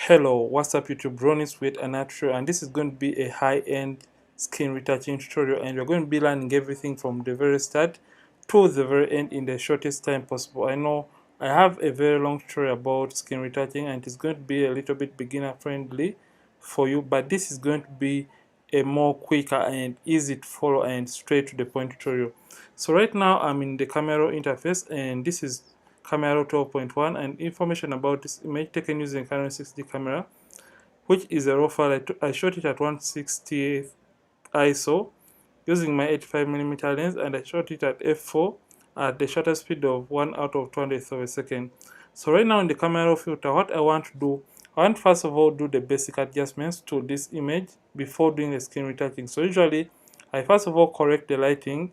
Hello, what's up YouTube? Ron is with Anatrio, and this is going to be a high-end skin retouching tutorial, and we're going to be learning everything from the very start to the very end in the shortest time possible. I know I have a very long tutorial about skin retouching, and it's going to be a little bit beginner friendly for you, but this is going to be a more quicker and easy to follow and straight to the point tutorial. So right now I'm in the camera interface, and this is camera 12.1, and information about this image taken using Canon 6D camera, which is a raw file. I shot it at 160 ISO using my 85mm lens, and I shot it at f4 at the shutter speed of 1 out of 200th of a second. So right now in the camera filter, what I want to do, I want first of all do the basic adjustments to this image before doing the skin retouching. So usually I first of all correct the lighting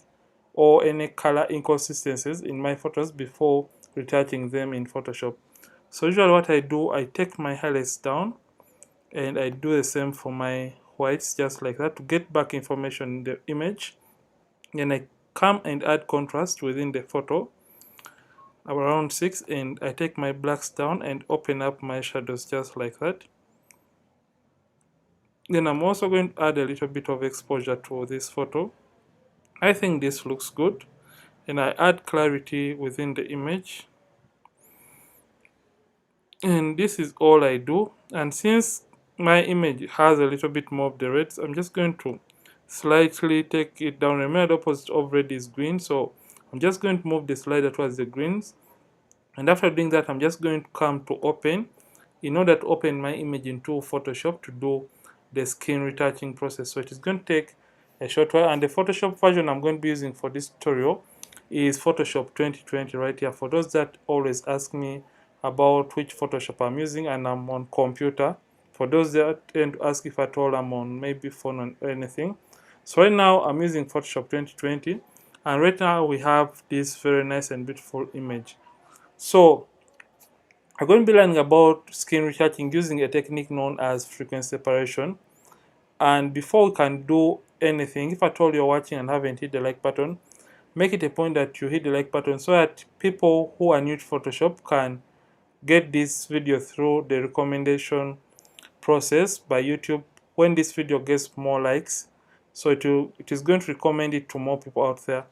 or any color inconsistencies in my photos before retouching them in Photoshop. So usually what I do, I take my highlights down and I do the same for my whites, just like that, to get back information in the image. Then I come and add contrast within the photo around 6, and I take my blacks down and open up my shadows just like that. Then I'm also going to add a little bit of exposure to this photo. I think this looks good, and I add clarity within the image, and this is all I do. And since my image has a little bit more of the reds, I'm just going to slightly take it down. Remember, the opposite of red is green, so I'm just going to move the slider towards the greens. And after doing that, I'm just going to come to open in order to open my image into Photoshop to do the skin retouching process. So it is going to take a short while, and the Photoshop version I'm going to be using for this tutorial is Photoshop 2020 right here. For those that always ask me about which Photoshop I'm using, and I'm on computer. For those that tend to ask if at all I'm on maybe phone or anything. So right now I'm using Photoshop 2020, and right now we have this very nice and beautiful image. So I'm going to be learning about skin retouching using a technique known as frequency separation. And before we can do anything, if at all you're watching and haven't hit the like button, make it a point that you hit the like button so that people who are new to Photoshop can get this video through the recommendation process by YouTube. When this video gets more likes, so it is going to recommend it to more people out there.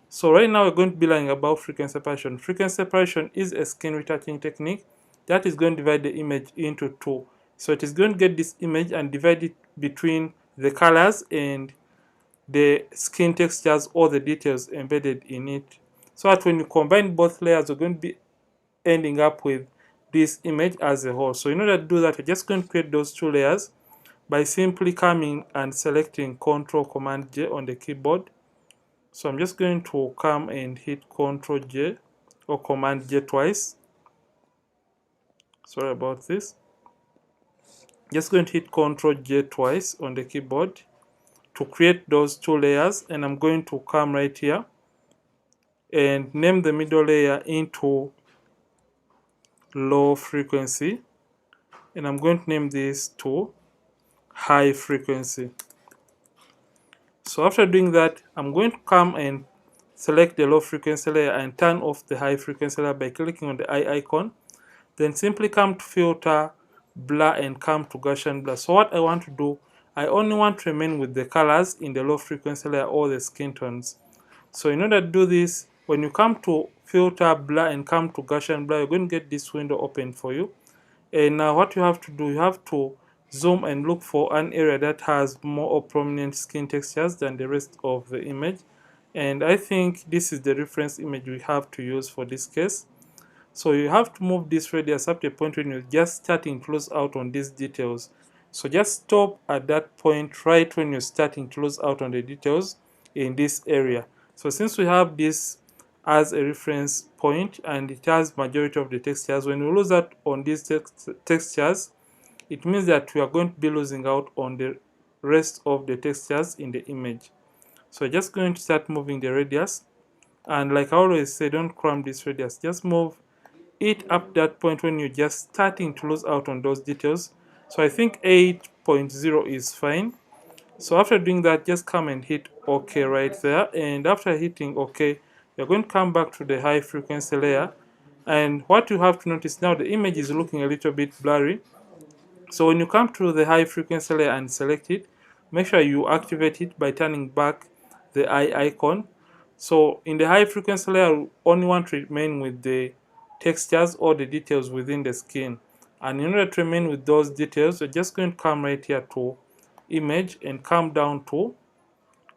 So right now we're going to be learning about frequency separation. Frequency separation is a skin retouching technique that is going to divide the image into two. So it is going to get this image and divide it between the colors and the skin textures or the details embedded in it. So that when you combine both layers, we're going to be ending up with this image as a whole. So in order to do that, we're just going to create those two layers by simply coming and selecting Ctrl Command J on the keyboard. So I'm just going to come and hit Ctrl J or Command J twice. Sorry about this. Just going to hit Ctrl J twice on the keyboard to create those two layers, and I'm going to come right here and name the middle layer into low frequency, and I'm going to name this to high frequency. So after doing that, I'm going to come and select the low frequency layer and turn off the high frequency layer by clicking on the eye icon. Then simply come to filter, blur, and come to Gaussian blur. So what I want to do, I only want to remain with the colors in the low frequency layer or the skin tones. So in order to do this, when you come to filter, blur, and come to Gaussian blur, you're going to get this window open for you. And now what you have to do, you have to zoom and look for an area that has more prominent skin textures than the rest of the image. And I think this is the reference image we have to use for this case. So you have to move this radius up to a point when you're just starting to lose out on these details. So just stop at that point right when you're starting to lose out on the details in this area. So since we have this as a reference point and it has majority of the textures, when we lose out on these textures, it means that we are going to be losing out on the rest of the textures in the image. So just going to start moving the radius, and like I always say, don't cram this radius, just move it up that point when you're just starting to lose out on those details. So I think 8.0 is fine. So after doing that, just come and hit OK right there, and after hitting OK, you're going to come back to the high frequency layer. And what you have to notice now, the image is looking a little bit blurry. So when you come to the high frequency layer and select it, make sure you activate it by turning back the eye icon. So in the high frequency layer, you only want to remain with the textures or the details within the skin. And in order to remain with those details, you're just going to come right here to image and come down to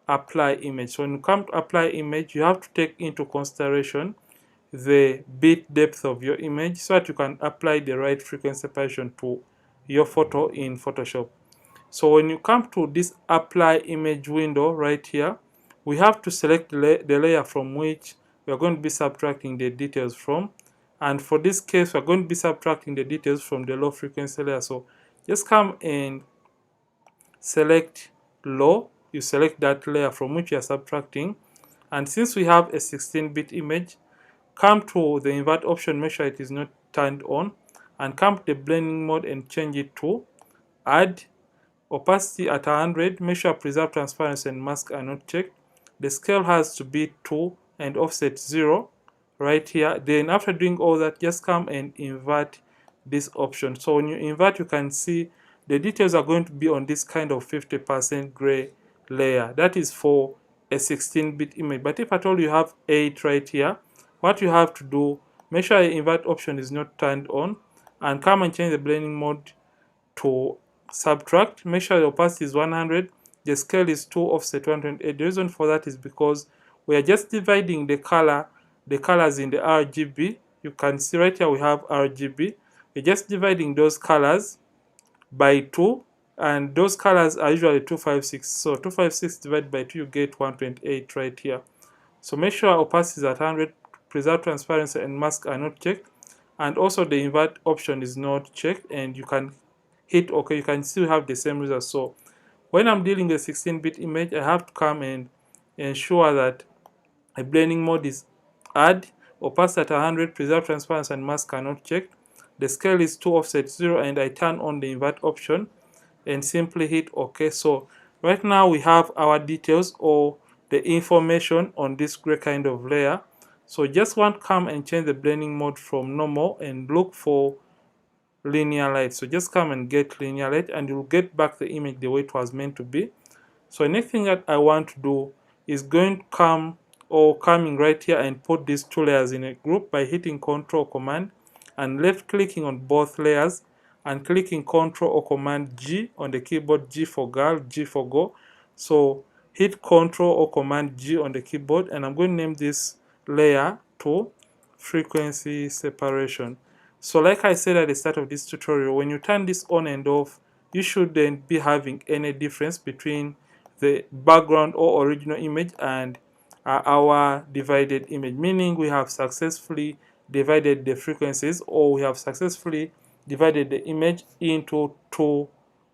apply image. So when you come to apply image, you have to take into consideration the bit depth of your image so that you can apply the right frequency separation to your photo in Photoshop. So when you come to this apply image window right here, we have to select the layer from which we are going to be subtracting the details from. And for this case, we're going to be subtracting the details from the low frequency layer. So just come and select low. You select that layer from which you are subtracting. And since we have a 16-bit image, come to the invert option, make sure it is not turned on, and come to the blending mode and change it to add. Opacity at 100, make sure preserve transparency and mask are not checked. The scale has to be 2 and offset 0 right here. Then after doing all that, just come and invert this option. So when you invert, you can see the details are going to be on this kind of 50% gray layer. That is for a 16-bit image. But if at all you have 8 right here, what you have to do, make sure the invert option is not turned on, and come and change the blending mode to subtract. Make sure the opacity is 100, the scale is 2, offset 128. The reason for that is because we are just dividing the colors in the RGB. You can see right here we have RGB. We're just dividing those colors by 2, and those colors are usually 256. So 256 divided by 2, you get 128 right here. So make sure opacity is at 100, preserve transparency and mask are not checked, and also the invert option is not checked, and you can hit OK. You can still have the same result. So when I'm dealing with a 16-bit image, I have to come and ensure that a blending mode is add, opacity at 100, preserve transparency and mask are not checked. The scale is 2, offset 0, and I turn on the invert option and simply hit OK. So right now we have our details or the information on this gray kind of layer. So just want to come and change the blending mode from normal and look for linear light. So just come and get linear light, and you'll get back the image the way it was meant to be. So next thing that I want to do is going to coming right here and put these two layers in a group by hitting Control Command and left clicking on both layers and clicking Control or Command G on the keyboard, G for girl, G for go. So hit Control or Command G on the keyboard, and I'm going to name this layer to frequency separation. So like I said at the start of this tutorial, when you turn this on and off, you shouldn't be having any difference between the background or original image and our divided image, meaning we have successfully divided the frequencies, or we have successfully divided the image into two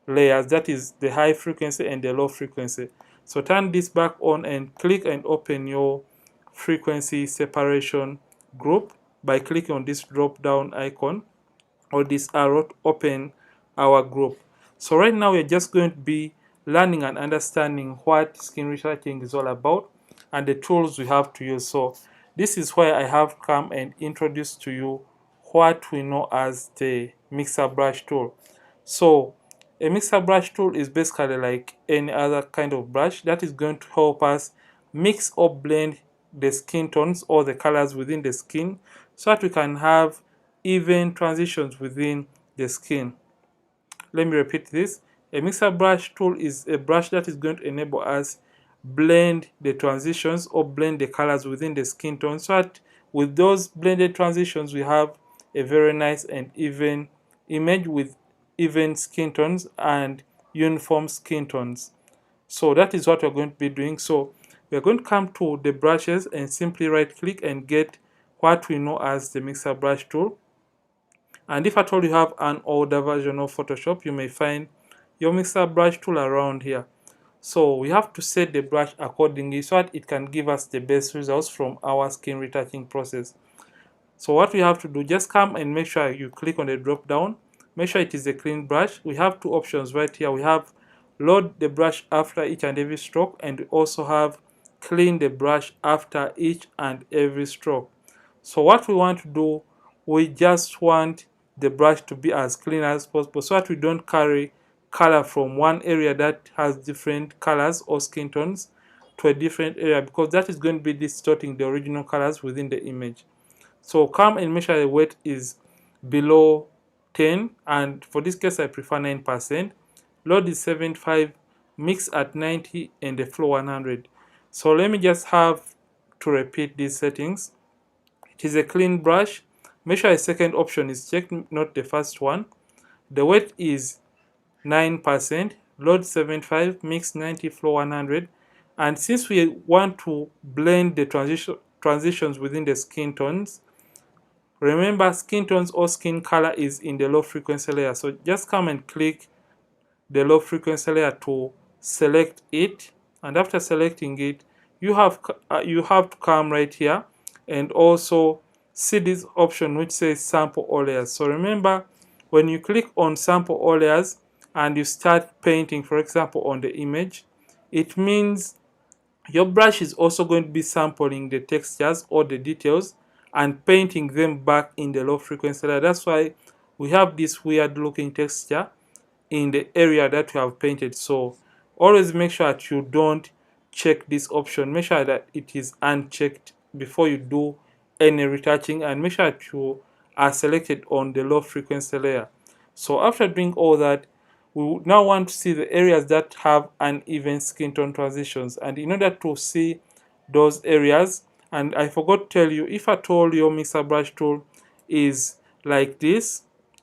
layers, that is the high frequency and the low frequency. So turn this back on and click and open your frequency separation group by clicking on this drop down icon or this arrow to open our group. So right now we're just going to be learning and understanding what skin retouching is all about and the tools we have to use. So this is where I have come and introduced to you what we know as the mixer brush tool. So a mixer brush tool is basically like any other kind of brush that is going to help us mix or blend the skin tones or the colors within the skin so that we can have even transitions within the skin. Let me repeat this. A mixer brush tool is a brush that is going to enable us blend the transitions or blend the colors within the skin tone so that with those blended transitions we have a very nice and even image with even skin tones and uniform skin tones. So that is what we're going to be doing. So we're going to come to the brushes and simply right click and get what we know as the mixer brush tool. And if at all you have an older version of Photoshop, you may find your mixer brush tool around here. So we have to set the brush accordingly so that it can give us the best results from our skin retouching process. So what we have to do, just come and make sure you click on the drop down. Make sure it is a clean brush. We have two options right here. We have load the brush after each and every stroke, and we also have clean the brush after each and every stroke. So what we want to do, we just want the brush to be as clean as possible so that we don't carry color from one area that has different colors or skin tones to a different area, because that is going to be distorting the original colors within the image. So come and make sure the weight is below 10, and for this case I prefer 9%. Load is 75, mix at 90, and the flow 100. So let me just have to repeat these settings. It is a clean brush. Make sure the second option is checked, not the first one. The weight is 9%, load 75, mix 90, flow 100. And since we want to blend the transitions within the skin tones, remember skin tones or skin color is in the low frequency layer. So just come and click the low frequency layer to select it, and after selecting it, you have to come right here and also see this option which says sample all layers. So remember, when you click on sample all layers and you start painting, for example, on the image, it means your brush is also going to be sampling the textures or the details and painting them back in the low frequency layer. That's why we have this weird looking texture in the area that you have painted. So always make sure that you don't check this option. Make sure that it is unchecked before you do any retouching, and make sure that you are selected on the low frequency layer. So after doing all that, we now want to see the areas that have uneven skin tone transitions. And in order to see those areas, and I forgot to tell you, if at all your mixer brush tool is like this,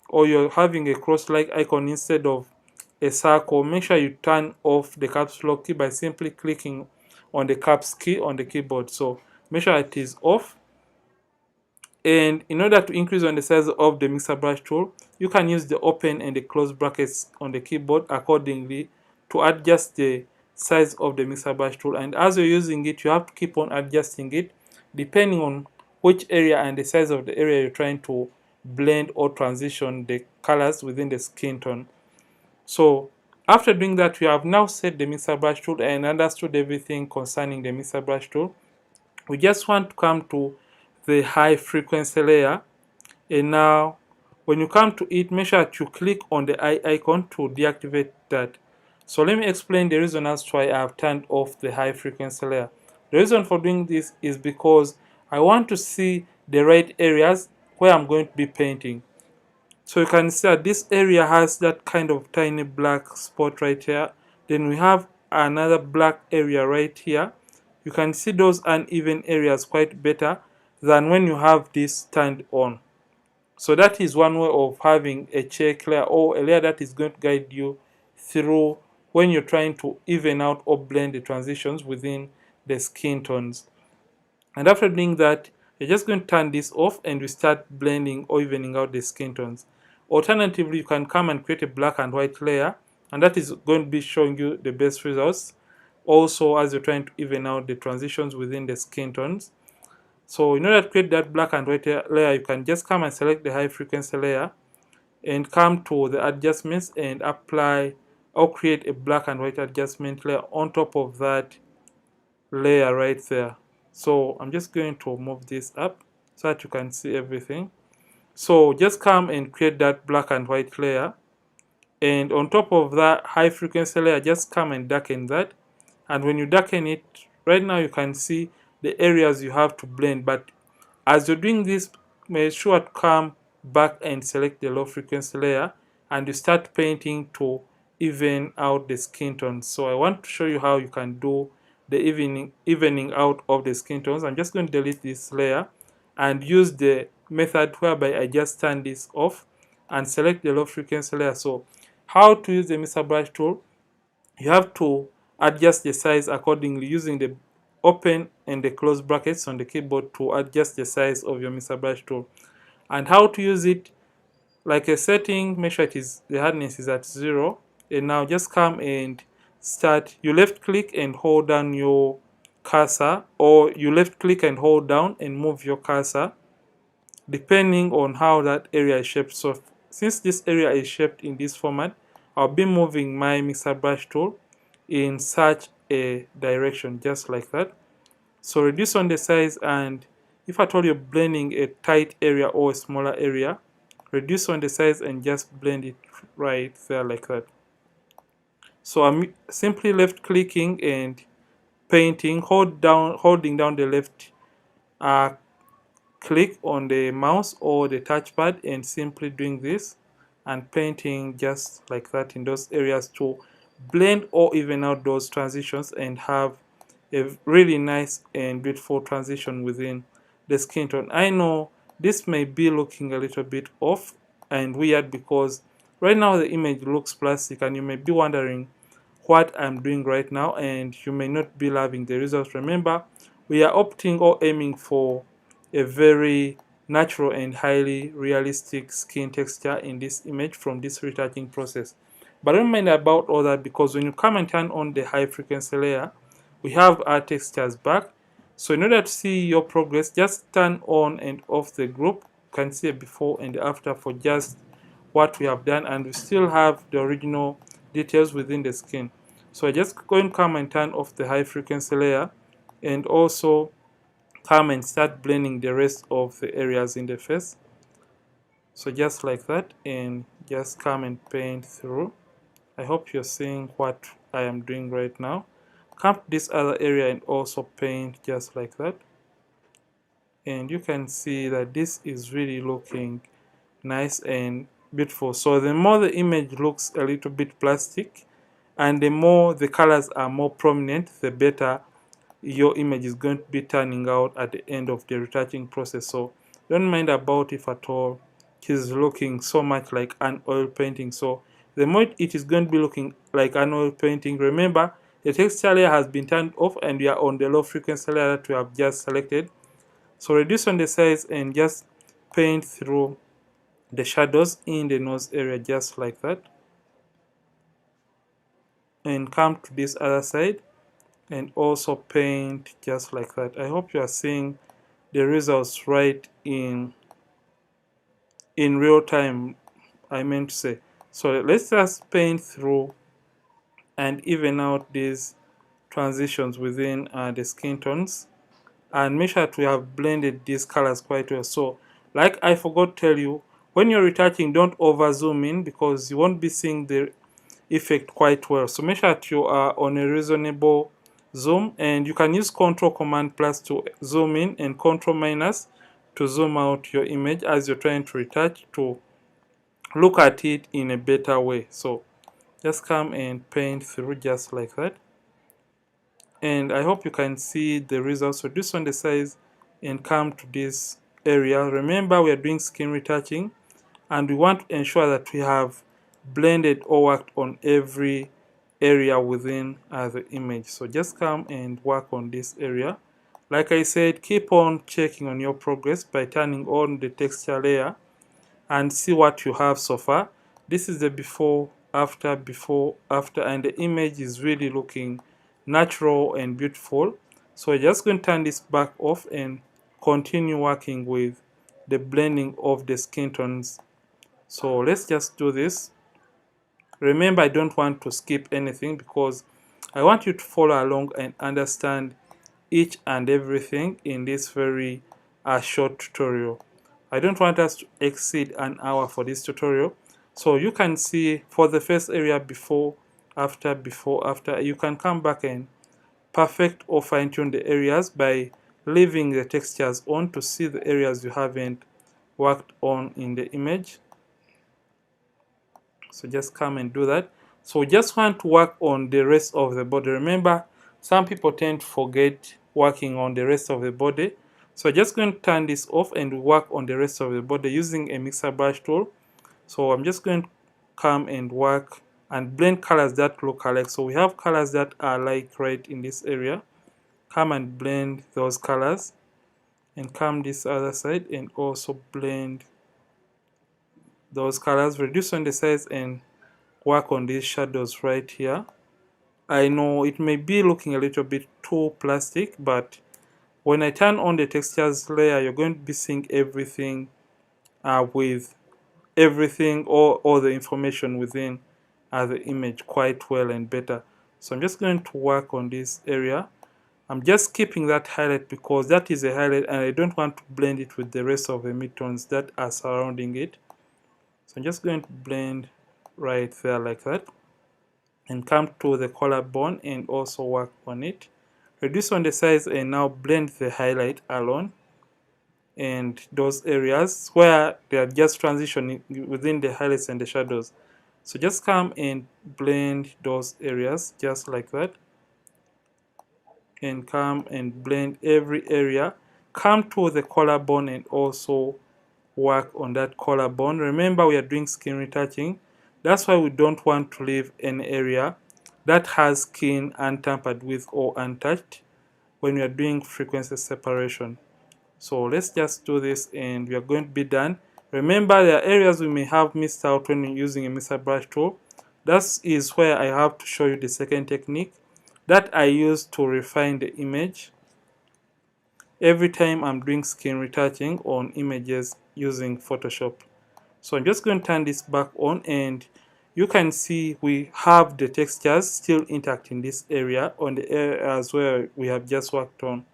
or you're having a cross-like icon instead of a circle, make sure you turn off the caps lock key by simply clicking on the caps key on the keyboard. So make sure it is off. And in order to increase on the size of the mixer brush tool, you can use the open and the close brackets on the keyboard accordingly to adjust the size of the mixer brush tool. And as you're using it, you have to keep on adjusting it depending on which area and the size of the area you're trying to blend or transition the colors within the skin tone. So after doing that, we have now set the mixer brush tool and understood everything concerning the mixer brush tool. We just want to come to the high frequency layer, and now when you come to it, make sure that you click on the eye icon to deactivate that. So let me explain the reason as to why I have turned off the high frequency layer. The reason for doing this is because I want to see the right areas where I'm going to be painting. So you can see that this area has that kind of tiny black spot right here. Then we have another black area right here. You can see those uneven areas quite better than when you have this turned on. So that is one way of having a check layer, or a layer that is going to guide you through when you're trying to even out or blend the transitions within the skin tones. And after doing that, you're just going to turn this off and we start blending or evening out the skin tones. Alternatively, you can come and create a black and white layer, and that is going to be showing you the best results also as you're trying to even out the transitions within the skin tones. So in order to create that black and white layer, you can just come and select the high frequency layer and come to the adjustments and apply or create a black and white adjustment layer on top of that layer right there. So I'm just going to move this up so that you can see everything. So just come and create that black and white layer, and on top of that high frequency layer, just come and darken that. And when you darken it, right now you can see the areas you have to blend, but as you're doing this, make sure to come back and select the low frequency layer and you start painting to even out the skin tones. So I want to show you how you can do the evening out of the skin tones. I'm just going to delete this layer and use the method whereby I just turn this off and select the low frequency layer. So how to use the mixer brush tool? You have to adjust the size accordingly using the open and the close brackets on the keyboard to adjust the size of your mixer brush tool. And how to use it, like a setting, make sure the hardness is at 0, and now just come and start. You left click and hold down your cursor, or you left click and hold down and move your cursor depending on how that area is shaped. So since this area is shaped in this format, I'll be moving my mixer brush tool in such a direction, just like that. So reduce on the size, and if at all you're blending a tight area or a smaller area, reduce on the size and just blend it right there like that. So I'm simply left clicking and painting, holding down the left uh, click on the mouse or the touchpad and simply doing this and painting just like that in those areas to blend or even out those transitions and have a really nice and beautiful transition within the skin tone. I know this may be looking a little bit off and weird because right now the image looks plastic and you may be wondering what I'm doing right now and you may not be loving the results. Remember, we are opting or aiming for a very natural and highly realistic skin texture in this image from this retouching process. But don't mind about all that because when you come and turn on the high frequency layer, we have our textures back. So in order to see your progress, just turn on and off the group. You can see a before and after for just what we have done, and we still have the original details within the skin. So I just going to come and turn off the high frequency layer and also come and start blending the rest of the areas in the face. So just like that, and just come and paint through. I hope you're seeing what I am doing right now. Come to this other area and also paint just like that. And you can see that this is really looking nice and beautiful. So the more the image looks a little bit plastic and the more the colors are more prominent, the better your image is going to be turning out at the end of the retouching process. So don't mind about it at all. It is looking so much like an oil painting. So the more it is going to be looking like an oil painting, remember the texture layer has been turned off and we are on the low frequency layer that we have just selected. So reduce on the size and just paint through the shadows in the nose area just like that. And come to this other side and also paint just like that. I hope you are seeing the results right in real time, I meant to say. So let's just paint through and even out these transitions within the skin tones and make sure that we have blended these colors quite well. So like I forgot to tell you, when you're retouching, don't over zoom in because you won't be seeing the effect quite well. So make sure that you are on a reasonable zoom, and you can use Control Command plus to zoom in and Control minus to zoom out your image as you're trying to retouch to look at it in a better way. So just come and paint through just like that. And I hope you can see the results. So this on the size and come to this area. Remember, we are doing skin retouching and we want to ensure that we have blended or worked on every area within the image. So just come and work on this area. Like I said, keep on checking on your progress by turning on the texture layer and see what you have so far. This is the before, after, and the image is really looking natural and beautiful. So we're just going to turn this back off and continue working with the blending of the skin tones. So let's just do this. Remember, I don't want to skip anything because I want you to follow along and understand each and everything in this very short tutorial. I don't want us to exceed an hour for this tutorial. So you can see for the first area before, after, you can come back and perfect or fine tune the areas by leaving the textures on to see the areas you haven't worked on in the image. So just come and do that. So we just want to work on the rest of the body. Remember, some people tend to forget working on the rest of the body. So just going to turn this off and work on the rest of the body using a mixer brush tool. So I'm just going to come and work and blend colors that look alike. So we have colors that are like right in this area. Come and blend those colors and come this other side and also blend those colors. Reduce on the size and work on these shadows right here. I know it may be looking a little bit too plastic, but when I turn on the textures layer, you're going to be seeing everything with everything, all the information within the image quite well and better. So I'm just going to work on this area. I'm just keeping that highlight because that is a highlight and I don't want to blend it with the rest of the midtones that are surrounding it. So I'm just going to blend right there like that, and come to the collarbone and also work on it. Reduce on the size and now blend the highlight alone, and those areas where they are just transitioning within the highlights and the shadows. So just come and blend those areas just like that, and come and blend every area. Come to the collarbone and also work on that collarbone. Remember, we are doing skin retouching. That's why we don't want to leave an area that has skin untampered with or untouched when we are doing frequency separation. So let's just do this and we are going to be done. Remember, there are areas we may have missed out when using a mixer brush tool. That is where I have to show you the second technique that I use to refine the image every time I'm doing skin retouching on images using Photoshop. So I'm just going to turn this back on, and you can see we have the textures still intact in this area on the areas where we have just worked on.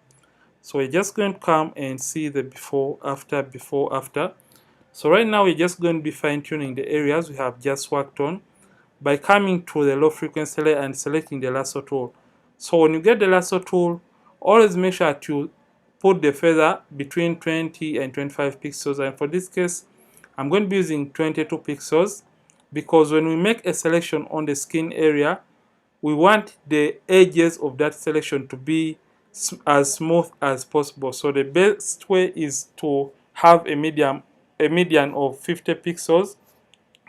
So we're just going to come and see the before, after. So right now we're just going to be fine-tuning the areas we have just worked on by coming to the low frequency layer and selecting the lasso tool. So when you get the lasso tool, always make sure to put the feather between 20 and 25 pixels, and for this case I'm going to be using 22 pixels, because when we make a selection on the skin area, we want the edges of that selection to be as smooth as possible. So the best way is to have a median of 50 pixels,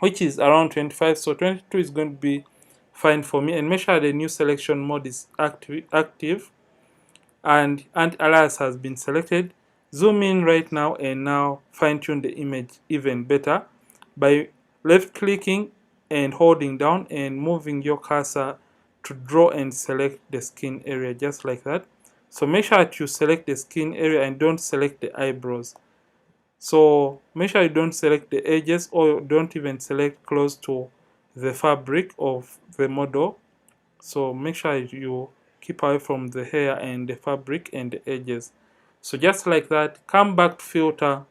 which is around 25. So 22 is going to be fine for me. And make sure the new selection mode is active and anti-alias has been selected. Zoom in right now and now fine tune the image even better by left clicking and holding down and moving your cursor to draw and select the skin area just like that. So make sure that you select the skin area and don't select the eyebrows. So make sure you don't select the edges, or don't even select close to the fabric of the model. So make sure you keep away from the hair and the fabric and the edges. So just like that, come back to filter,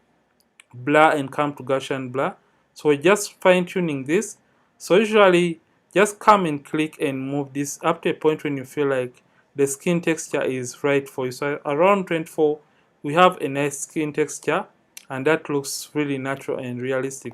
blur, and come to Gaussian blur. So we're just fine tuning this. So usually just come and click and move this up to a point when you feel like the skin texture is right for you. So around 24 we have a nice skin texture, and that looks really natural and realistic.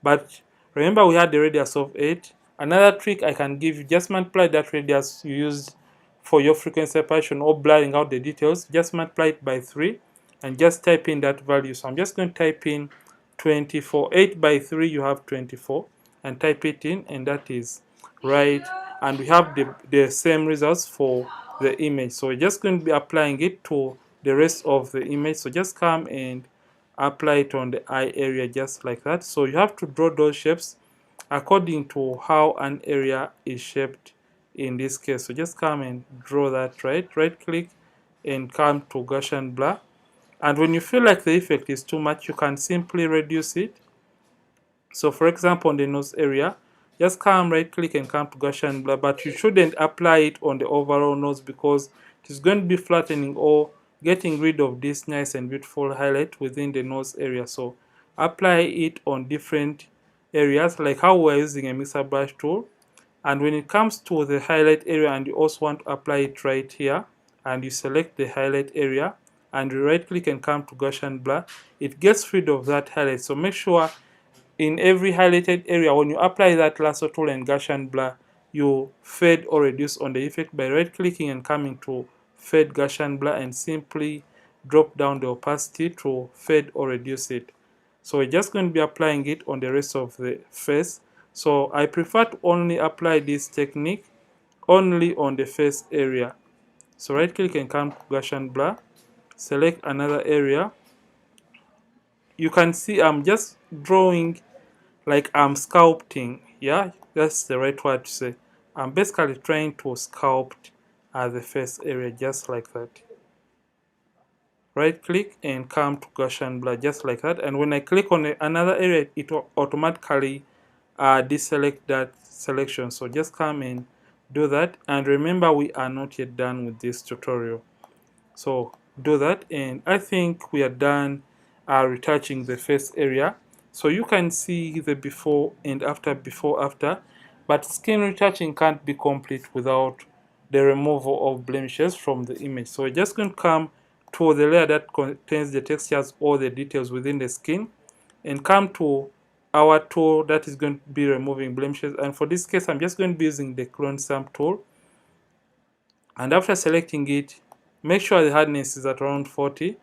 But remember, we had the radius of 8. Another trick I can give you, just multiply that radius you used for your frequency separation or blurring out the details, just multiply it by 3 and just type in that value. So I'm just going to type in 24. 8 by 3, you have 24, and type it in, and that is right. And we have the same results for the image. So we're just going to be applying it to the rest of the image. So just come and apply it on the eye area just like that. So you have to draw those shapes according to how an area is shaped in this case. So just come and draw that, right click and come to Gaussian blur. And when you feel like the effect is too much, you can simply reduce it. So for example, on the nose area, just come right click and come to Gaussian blur, but you shouldn't apply it on the overall nose, because it is going to be flattening or getting rid of this nice and beautiful highlight within the nose area. So apply it on different areas, like how we're using a mixer brush tool. And when it comes to the highlight area and you also want to apply it right here, and you select the highlight area and you right click and come to Gaussian blur, it gets rid of that highlight. So make sure in every highlighted area, when you apply that lasso tool and Gaussian blur, you fade or reduce on the effect by right clicking and coming to fade Gaussian blur and simply drop down the opacity to fade or reduce it. So we're just going to be applying it on the rest of the face. So I prefer to only apply this technique only on the face area. So right click and come to Gaussian blur, select another area. You can see I'm just drawing like I'm sculpting. Yeah, that's the right word to say. I'm basically trying to sculpt the face area just like that. Right click and come to Gaussian blur just like that. And when I click on another area, it will automatically deselect that selection. So just come and do that. And remember, we are not yet done with this tutorial. So do that, and I think we are done retouching the face area. So you can see the before and after, before after, but skin retouching can't be complete without the removal of blemishes from the image. So we're just going to come to the layer that contains the textures or the details within the skin and come to our tool that is going to be removing blemishes. And for this case, I'm just going to be using the clone stamp tool. And after selecting it, make sure the hardness is at around 40.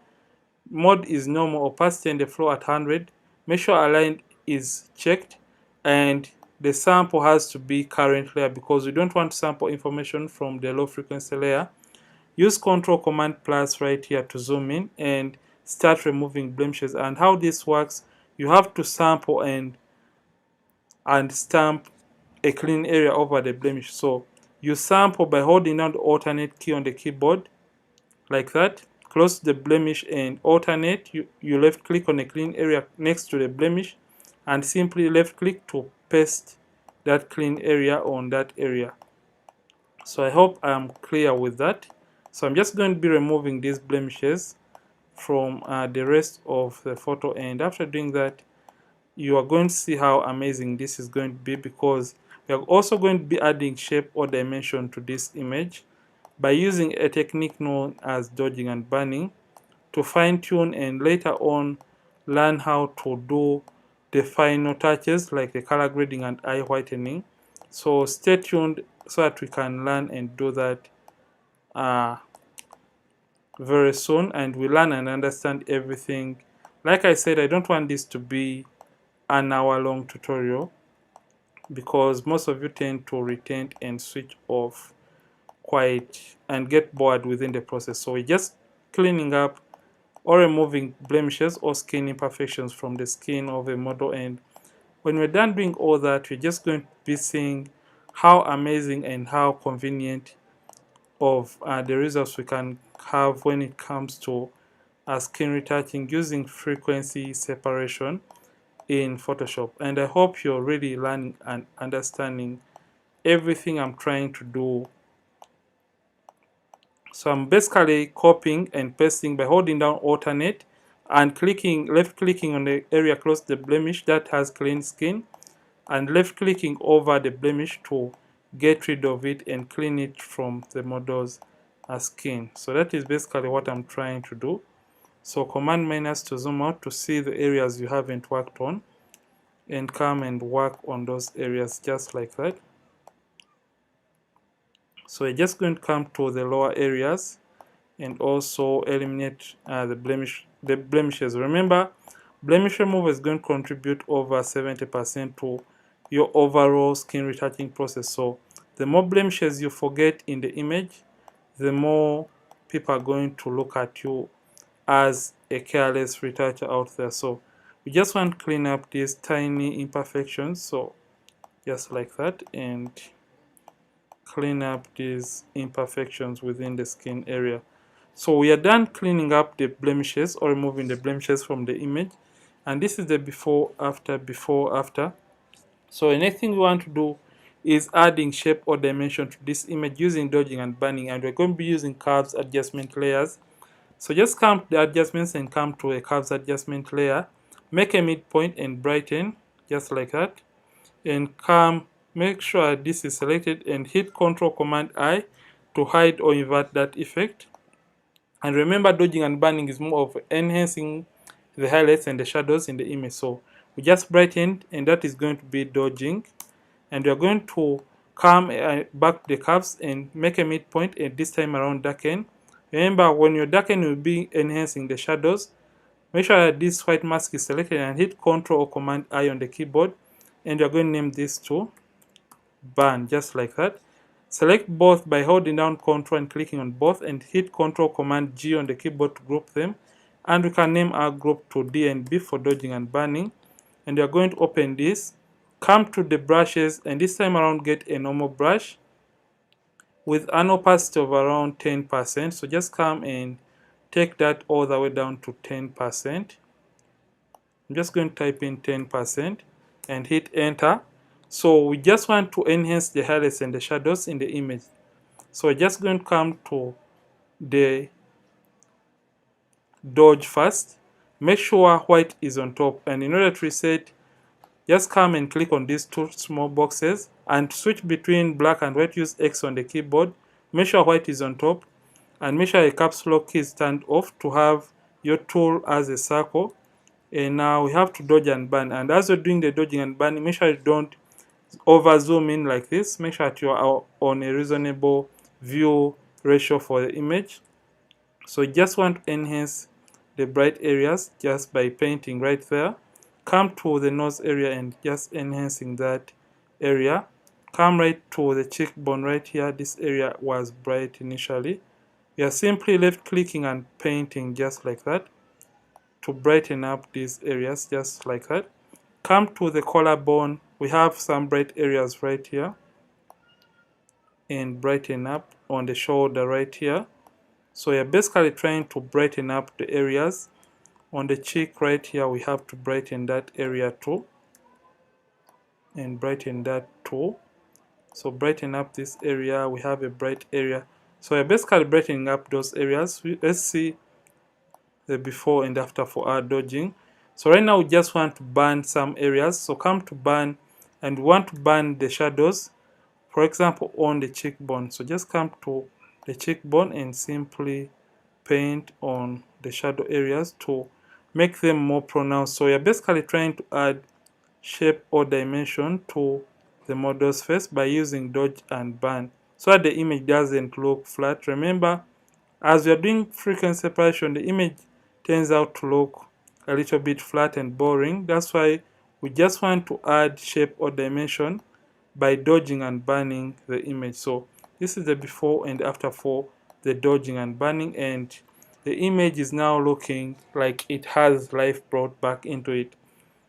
Mode is normal, opacity and the flow at 100. Make sure align is checked, and the sample has to be current layer because we don't want to sample information from the low frequency layer. Use Control Command Plus right here to zoom in and start removing blemishes. And how this works, you have to sample and stamp a clean area over the blemish. So you sample by holding down the alternate key on the keyboard like that. Close the blemish and alternate. You left click on a clean area next to the blemish and simply left click to paste that clean area on that area. So I hope I'm clear with that. So I'm just going to be removing these blemishes from the rest of the photo, and after doing that, you are going to see how amazing this is going to be, because we are also going to be adding shape or dimension to this image by using a technique known as dodging and burning to fine-tune and later on learn how to do the final touches like the color grading and eye whitening. So stay tuned so that we can learn and do that very soon, and we learn and understand everything. Like I said, I don't want this to be an hour-long tutorial because most of you tend to retain and switch off quite and get bored within the process. So we're just cleaning up or removing blemishes or skin imperfections from the skin of a model, and when we're done doing all that, we're just going to be seeing how amazing and how convenient of the results we can have when it comes to skin retouching using frequency separation in Photoshop. And I hope you're really learning and understanding everything I'm trying to do. So I'm basically copying and pasting by holding down alternate and left clicking on the area close to the blemish that has clean skin, and left clicking over the blemish to get rid of it and clean it from the model's skin. So that is basically what I'm trying to do. So Command minus to zoom out to see the areas you haven't worked on, and come and work on those areas just like that. So we're just going to come to the lower areas and also eliminate the blemishes. Remember, blemish removal is going to contribute over 70% to your overall skin retouching process. So the more blemishes you forget in the image, the more people are going to look at you as a careless retoucher out there. So we just want to clean up these tiny imperfections, so just like that, and clean up these imperfections within the skin area. So we are done cleaning up the blemishes or removing the blemishes from the image, and this is the before after. So the next thing we want to do is adding shape or dimension to this image using dodging and burning, and we're going to be using curves adjustment layers. So just come to the adjustments and come to a curves adjustment layer, make a midpoint and brighten just like that, and make sure this is selected and hit Control Command I to hide or invert that effect. And remember, dodging and burning is more of enhancing the highlights and the shadows in the image. So we just brightened, and that is going to be dodging, and we are going to come back to the curves and make a midpoint, and this time around darken. Remember, when you're darken, you'll be enhancing the shadows. Make sure that this white mask is selected and hit Ctrl or Command I on the keyboard, and you're going to name this to burn just like that. Select both by holding down Ctrl and clicking on both, and hit Ctrl Command G on the keyboard to group them. And we can name our group to D and B for dodging and burning. And you're going to open this, come to the brushes, and this time around get a normal brush with an opacity of around 10%. So just come and take that all the way down to 10%. I'm just going to type in 10% and hit enter. So we just want to enhance the highlights and the shadows in the image. So we're just going to come to the dodge first, make sure white is on top. And in order to reset, just come and click on these two small boxes and switch between black and white. Use X on the keyboard. Make sure white is on top, and make sure a caps lock key is turned off to have your tool as a circle. And now we have to dodge and burn. And as you're doing the dodging and burning, make sure you don't over zoom in like this. Make sure that you are on a reasonable view ratio for the image. So you just want to enhance the bright areas just by painting right there. Come to the nose area and just enhancing that area. Come right to the cheekbone right here. This area was bright initially. We are simply left clicking and painting just like that to brighten up these areas just like that. Come to the collarbone. We have some bright areas right here, and brighten up on the shoulder right here. So you're basically trying to brighten up the areas. On the cheek right here, we have to brighten that area too, and brighten that too. So brighten up this area. We have a bright area. So you're basically brightening up those areas. Let's see the before and after for our dodging. So right now we just want to burn some areas. So come to burn, and we want to burn the shadows, for example on the cheekbone. So just come to the cheekbone and simply paint on the shadow areas to make them more pronounced. So you're basically trying to add shape or dimension to the model's face by using dodge and burn, so that the image doesn't look flat. Remember, as we are doing frequency separation, the image turns out to look a little bit flat and boring. That's why we just want to add shape or dimension by dodging and burning the image. So this is the before and after for the dodging and burning, and the image is now looking like it has life brought back into it.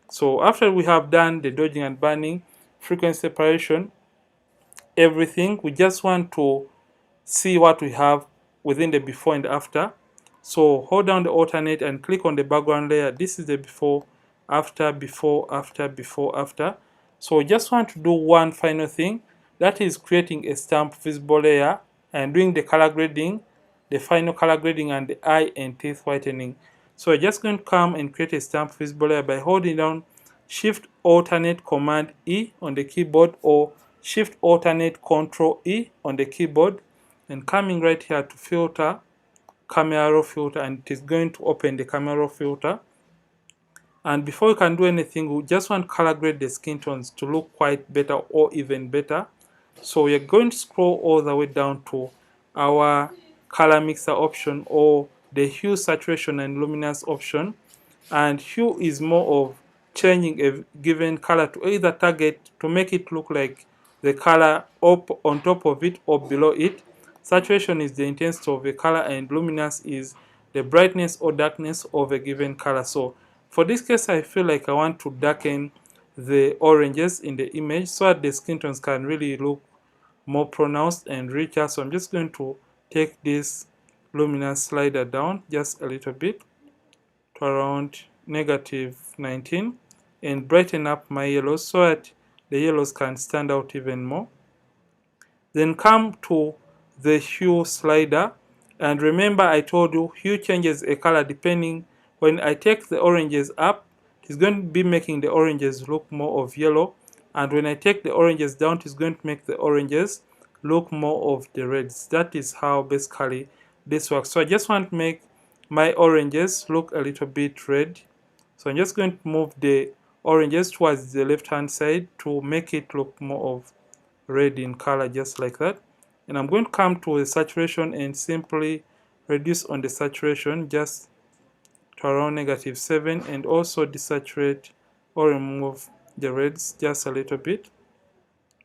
So after we have done the dodging and burning, frequency separation, everything, we just want to see what we have within the before and after. So hold down the alternate and click on the background layer. This is the before, after, before, after, before, after. So we just want to do one final thing, that is creating a stamp visible layer and doing the color grading, the final color grading, and the eye and teeth whitening. So we're just going to come and create a stamp visible layer by holding down Shift Alternate Command E on the keyboard, or Shift Alternate Control E on the keyboard, and coming right here to filter, camera raw filter, and it is going to open the camera raw filter. And before you can do anything, we just want to color grade the skin tones to look quite better or even better. So we are going to scroll all the way down to our color mixer option, or the hue, saturation, and luminance option. And hue is more of changing a given color to either target to make it look like the color up on top of it or below it. Saturation is the intensity of a color, and luminance is the brightness or darkness of a given color. So for this case, I feel like I want to darken the oranges in the image so that the skin tones can really look more pronounced and richer. So I'm just going to take this luminance slider down just a little bit to around -19 and brighten up my yellows so that the yellows can stand out even more. Then come to the hue slider, and remember I told you hue changes a color depending. When I take the oranges up, it's going to be making the oranges look more of yellow, and when I take the oranges down, it's going to make the oranges look more of the reds. That is how basically this works. So I just want to make my oranges look a little bit red. So I'm just going to move the oranges towards the left hand side to make it look more of red in color, just like that. And I'm going to come to the saturation and simply reduce on the saturation just to around -7, and also desaturate or remove the reds just a little bit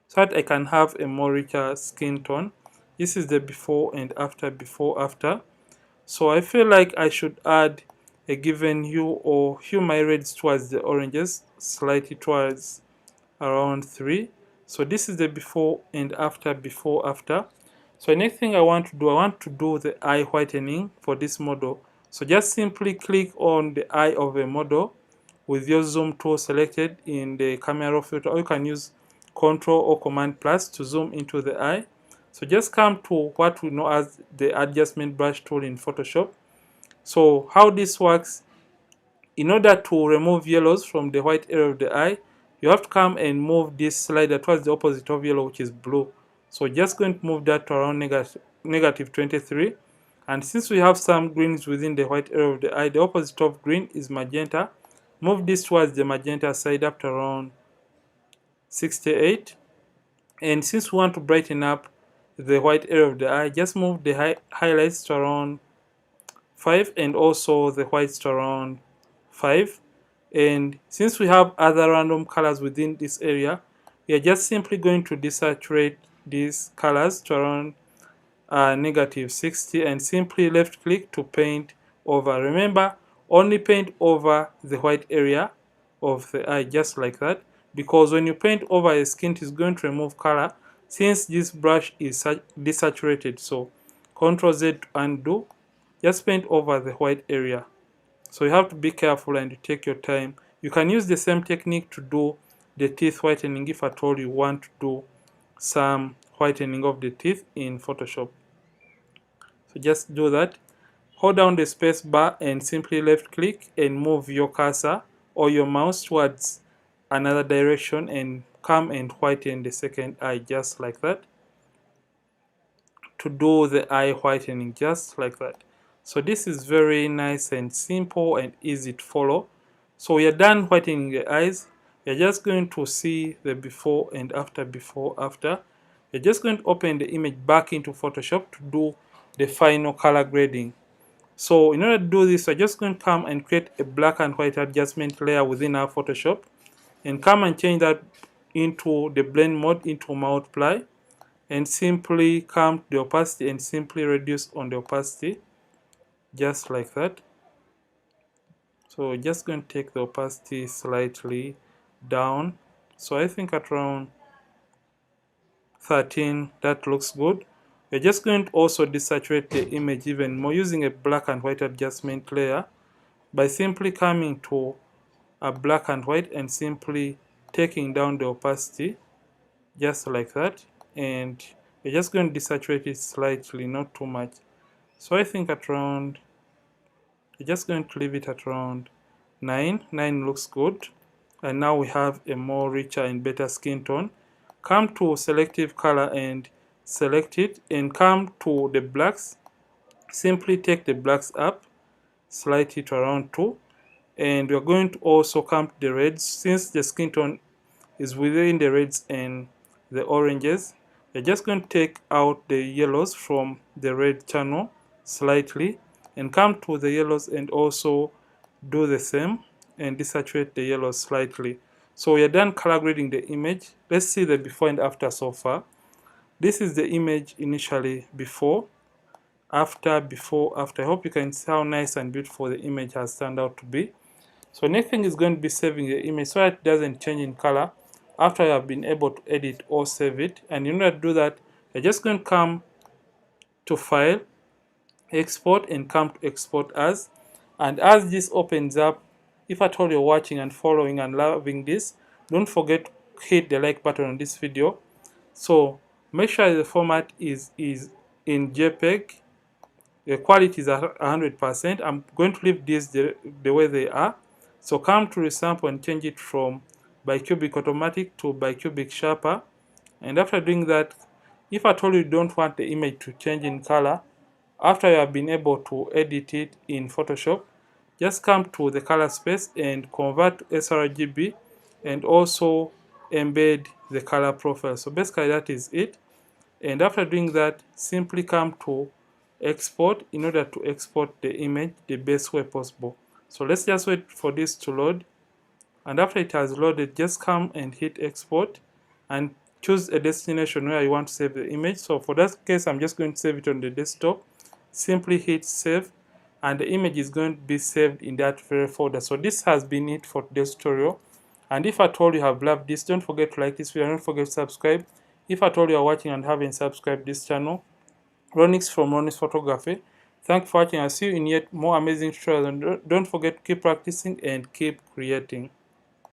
so that I can have a more richer skin tone. This is the before and after, before, after. So I feel like I should add a given hue, or hue my reds towards the oranges slightly towards around 3. So this is the before and after, before, after. So the next thing I want to do the eye whitening for this model. So just simply click on the eye of a model with your zoom tool selected in the camera raw filter, or you can use Control or Command plus to zoom into the eye. So just come to what we know as the adjustment brush tool in Photoshop. So how this works, in order to remove yellows from the white area of the eye, you have to come and move this slider towards the opposite of yellow, which is blue. So just going to move that to around negative 23. And since we have some greens within the white area of the eye, the opposite of green is magenta. Move this towards the magenta side up to around 68. And since we want to brighten up the white area of the eye, just move the highlights to around 5 and also the whites to around 5. And since we have other random colors within this area, we are just simply going to desaturate these colors to around negative 60 and simply left click to paint over. Remember, only paint over the white area of the eye, just like that, because when you paint over a skin, it is going to remove color since this brush is desaturated. So Ctrl Z to undo, just paint over the white area. So you have to be careful and take your time. You can use the same technique to do the teeth whitening if at all you want to do some whitening of the teeth in Photoshop. So just do that. Hold down the space bar and simply left click and move your cursor or your mouse towards another direction and come and whiten the second eye, just like that, to do the eye whitening, just like that. So this is very nice and simple and easy to follow. So we are done whitening the eyes. You're just going to see the before and after, before, after. You're just going to open the image back into Photoshop to do the final color grading. So in order to do this, we're just going to come and create a black and white adjustment layer within our Photoshop and come and change that into the blend mode into multiply, and simply come to the opacity and simply reduce on the opacity, just like that. So just going to take the opacity slightly down. So I think at around 13, that looks good. We're just going to also desaturate the image even more using a black and white adjustment layer by simply coming to a black and white and simply taking down the opacity, just like that. And we're just going to desaturate it slightly, not too much. So I think at around, we're just going to leave it at around 9. 9 looks good. And now we have a more richer and better skin tone. Come to selective color and select it and come to the blacks. Simply take the blacks up slightly to around 2. And we're going to also come to the reds. Since the skin tone is within the reds and the oranges, we're just going to take out the yellows from the red channel slightly and come to the yellows and also do the same and desaturate the yellows slightly. So we are done color grading the image. Let's see the before and after so far. This is the image initially, before, after, before, after. I hope you can see how nice and beautiful the image has turned out to be. So next thing is going to be saving the image so that it doesn't change in color after you have been able to edit or save it. And in order to do that, you're just going to come to File, Export, and come to Export As. And as this opens up, if at all you're watching and following and loving this, don't forget to hit the like button on this video. So make sure the format is in JPEG. The quality is 100%. I'm going to leave these the way they are. So come to resample and change it from bicubic automatic to bicubic sharper. And after doing that, if at all you don't want the image to change in color, after you have been able to edit it in Photoshop, just come to the color space and convert to sRGB and also embed the color profile. So basically that is it. And after doing that, simply come to export in order to export the image the best way possible. So let's just wait for this to load. And after it has loaded, just come and hit export and choose a destination where you want to save the image. So for that case, I'm just going to save it on the desktop. Simply hit save and the image is going to be saved in that very folder. So this has been it for today's tutorial. And if at all you have loved this, don't forget to like this video, don't forget to subscribe. If at all you are watching and haven't subscribed this channel, Ronix from Ronix Photography. Thanks for watching. I'll see you in yet more amazing tutorials. And don't forget to keep practicing and keep creating.